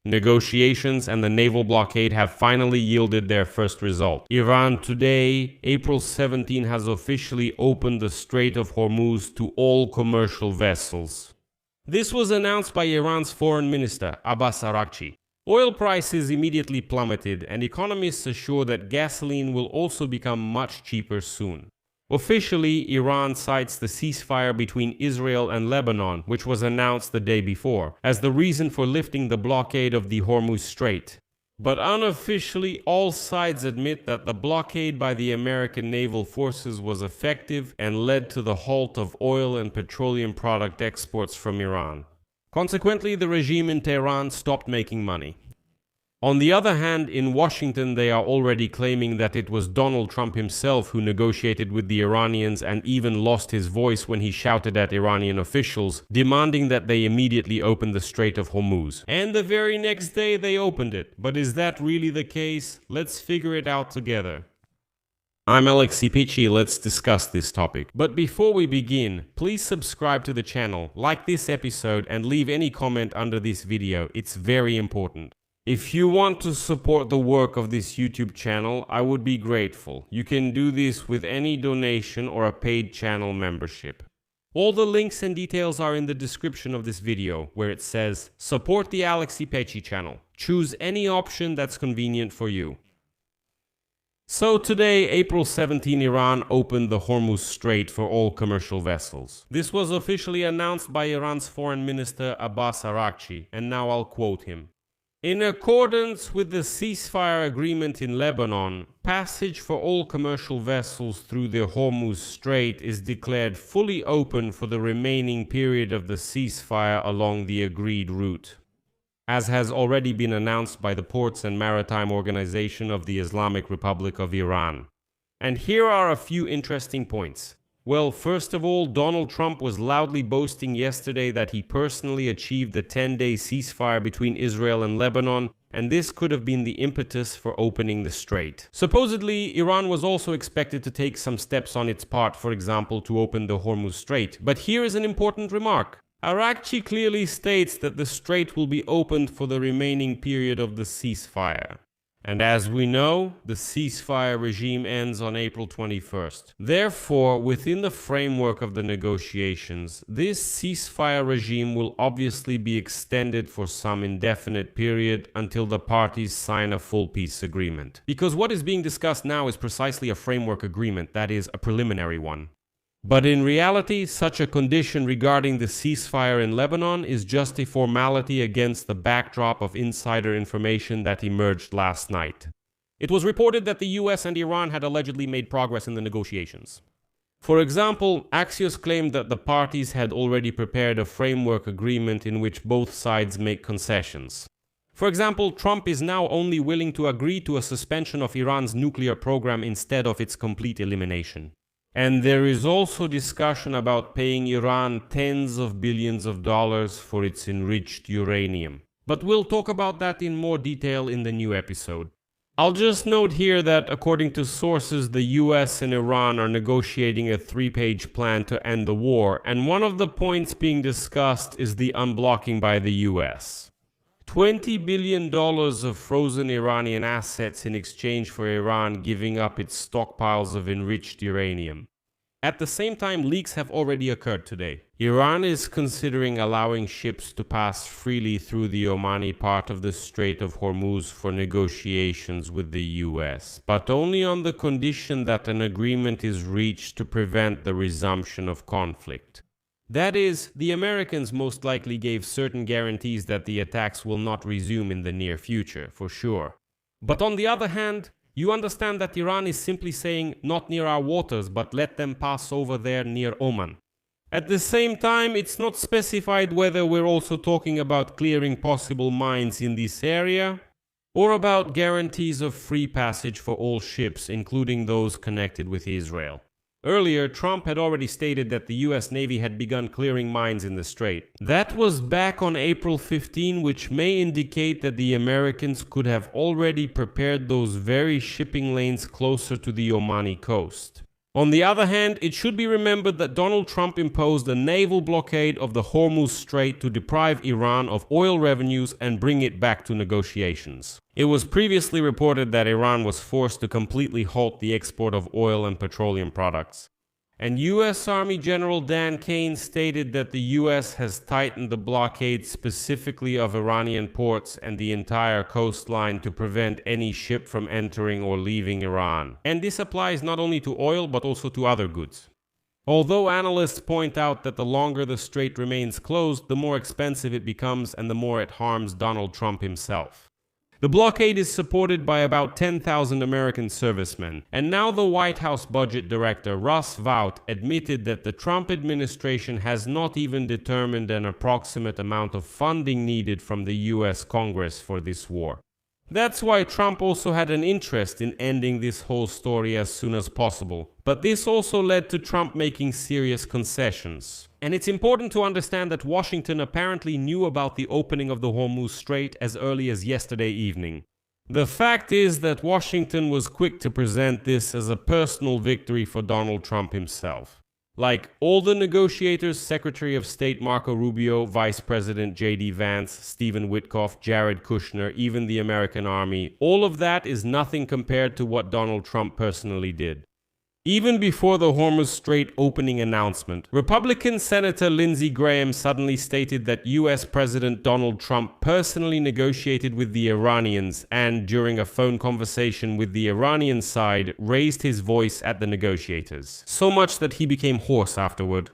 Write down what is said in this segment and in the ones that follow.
Negotiations and the naval blockade have finally yielded their first result. Iran today, April 17, has officially opened the Strait of Hormuz to all commercial vessels. This was announced by Iran's foreign minister, Abbas Araghchi. Oil prices immediately plummeted, and economists assure that gasoline will also become much cheaper soon. Officially, Iran cites the ceasefire between Israel and Lebanon, which was announced the day before, as the reason for lifting the blockade of the Hormuz Strait. But unofficially, all sides admit that the blockade by the American naval forces was effective and led to the halt of oil and petroleum product exports from Iran. Consequently, the regime in Tehran stopped making money. On the other hand, in Washington, they are already claiming that it was Donald Trump himself who negotiated with the Iranians and even lost his voice when he shouted at Iranian officials, demanding that they immediately open the Strait of Hormuz. And the very next day they opened it. But is that really the case? Let's figure it out together. I'm Pechiy, let's discuss this topic. But before we begin, please subscribe to the channel, like this episode, and leave any comment under this video. It's very important. If you want to support the work of this YouTube channel, I would be grateful. You can do this with any donation or a paid channel membership. All the links and details are in the description of this video, where it says, support the Pechiy channel. Choose any option that's convenient for you. So today, April 17, Iran opened the Hormuz Strait for all commercial vessels. This was officially announced by Iran's foreign minister Abbas Araghchi, and now I'll quote him. In accordance with the ceasefire agreement in Lebanon, passage for all commercial vessels through the Hormuz Strait is declared fully open for the remaining period of the ceasefire along the agreed route, as has already been announced by the Ports and Maritime Organization of the Islamic Republic of Iran. And here are a few interesting points. Well, first of all, Donald Trump was loudly boasting yesterday that he personally achieved a 10-day ceasefire between Israel and Lebanon, and this could have been the impetus for opening the strait. Supposedly, Iran was also expected to take some steps on its part, for example, to open the Hormuz Strait. But here is an important remark. Araghchi clearly states that the strait will be opened for the remaining period of the ceasefire. And as we know, the ceasefire regime ends on April 21st. Therefore, within the framework of the negotiations, this ceasefire regime will obviously be extended for some indefinite period until the parties sign a full peace agreement. Because what is being discussed now is precisely a framework agreement, that is, a preliminary one. But in reality, such a condition regarding the ceasefire in Lebanon is just a formality against the backdrop of insider information that emerged last night. It was reported that the US and Iran had allegedly made progress in the negotiations. For example, Axios claimed that the parties had already prepared a framework agreement in which both sides make concessions. For example, Trump is now only willing to agree to a suspension of Iran's nuclear program instead of its complete elimination. And there is also discussion about paying Iran tens of billions of dollars for its enriched uranium. But we'll talk about that in more detail in the new episode. I'll just note here that according to sources, the US and Iran are negotiating a 3-page plan to end the war, and one of the points being discussed is the unblocking by the US. $20 billion of frozen Iranian assets in exchange for Iran giving up its stockpiles of enriched uranium. At the same time, leaks have already occurred today. Iran is considering allowing ships to pass freely through the Omani part of the Strait of Hormuz for negotiations with the US, but only on the condition that an agreement is reached to prevent the resumption of conflict. That is, the Americans most likely gave certain guarantees that the attacks will not resume in the near future, for sure. But on the other hand, you understand that Iran is simply saying, not near our waters, but let them pass over there near Oman. At the same time, it's not specified whether we're also talking about clearing possible mines in this area, or about guarantees of free passage for all ships, including those connected with Israel. Earlier, Trump had already stated that the US Navy had begun clearing mines in the strait. That was back on April 15, which may indicate that the Americans could have already prepared those very shipping lanes closer to the Omani coast. On the other hand, it should be remembered that Donald Trump imposed a naval blockade of the Hormuz Strait to deprive Iran of oil revenues and bring it back to negotiations. It was previously reported that Iran was forced to completely halt the export of oil and petroleum products. And U.S. Army General Dan Kane stated that the U.S. has tightened the blockade specifically of Iranian ports and the entire coastline to prevent any ship from entering or leaving Iran. And this applies not only to oil but also to other goods. Although analysts point out that the longer the strait remains closed, the more expensive it becomes and the more it harms Donald Trump himself. The blockade is supported by about 10,000 American servicemen, and now the White House Budget Director Russ Vought admitted that the Trump administration has not even determined an approximate amount of funding needed from the U.S. Congress for this war. That's why Trump also had an interest in ending this whole story as soon as possible. But this also led to Trump making serious concessions. And it's important to understand that Washington apparently knew about the opening of the Hormuz Strait as early as yesterday evening. The fact is that Washington was quick to present this as a personal victory for Donald Trump himself. Like all the negotiators, Secretary of State Marco Rubio, Vice President J.D. Vance, Stephen Witkoff, Jared Kushner, even the American Army, all of that is nothing compared to what Donald Trump personally did. Even before the Hormuz Strait opening announcement, Republican Senator Lindsey Graham suddenly stated that U.S. President Donald Trump personally negotiated with the Iranians and, during a phone conversation with the Iranian side, raised his voice at the negotiators, so much that he became hoarse afterward.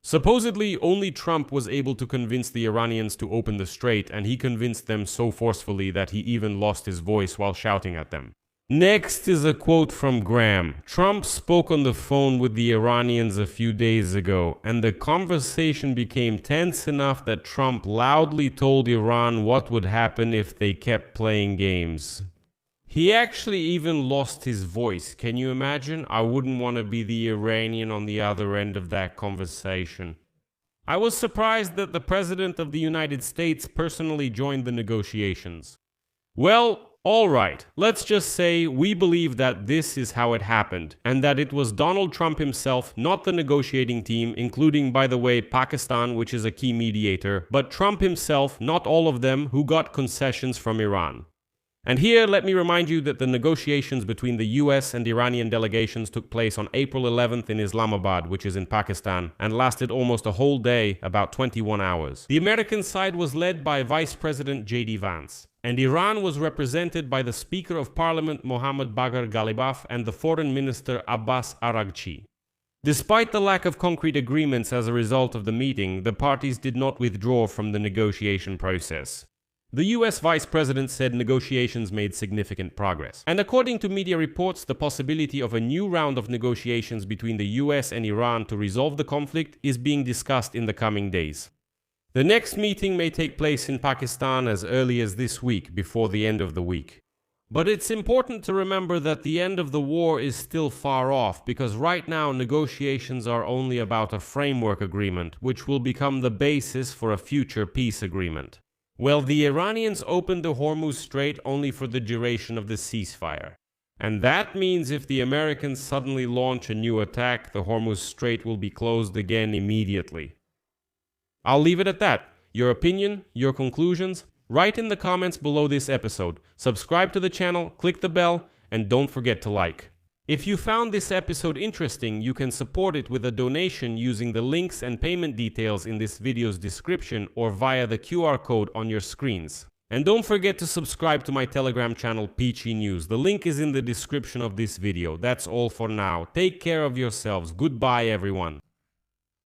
Supposedly, only Trump was able to convince the Iranians to open the strait, and he convinced them so forcefully that he even lost his voice while shouting at them. Next is a quote from Graham. Trump spoke on the phone with the Iranians a few days ago, and the conversation became tense enough that Trump loudly told Iran what would happen if they kept playing games. He actually even lost his voice. Can you imagine? I wouldn't want to be the Iranian on the other end of that conversation. I was surprised that the President of the United States personally joined the negotiations. Well, all right, let's just say we believe that this is how it happened, and that it was Donald Trump himself, not the negotiating team, including, by the way, Pakistan, which is a key mediator, but Trump himself, not all of them, who got concessions from Iran. And here, let me remind you that the negotiations between the US and Iranian delegations took place on April 11th in Islamabad, which is in Pakistan, and lasted almost a whole day, about 21 hours. The American side was led by Vice President J.D. Vance, and Iran was represented by the Speaker of Parliament Mohammad Bagher Ghalibaf and the Foreign Minister Abbas Araghchi. Despite the lack of concrete agreements as a result of the meeting, the parties did not withdraw from the negotiation process. The US Vice President said negotiations made significant progress. And according to media reports, the possibility of a new round of negotiations between the US and Iran to resolve the conflict is being discussed in the coming days. The next meeting may take place in Pakistan as early as this week, before the end of the week. But it's important to remember that the end of the war is still far off, because right now negotiations are only about a framework agreement, which will become the basis for a future peace agreement. Well, the Iranians opened the Hormuz Strait only for the duration of the ceasefire. And that means if the Americans suddenly launch a new attack, the Hormuz Strait will be closed again immediately. I'll leave it at that. Your opinion, your conclusions, write in the comments below this episode. Subscribe to the channel, click the bell, and don't forget to like. If you found this episode interesting, you can support it with a donation using the links and payment details in this video's description or via the QR code on your screens. And don't forget to subscribe to my Telegram channel Pechiy News. The link is in the description of this video. That's all for now. Take care of yourselves. Goodbye, everyone.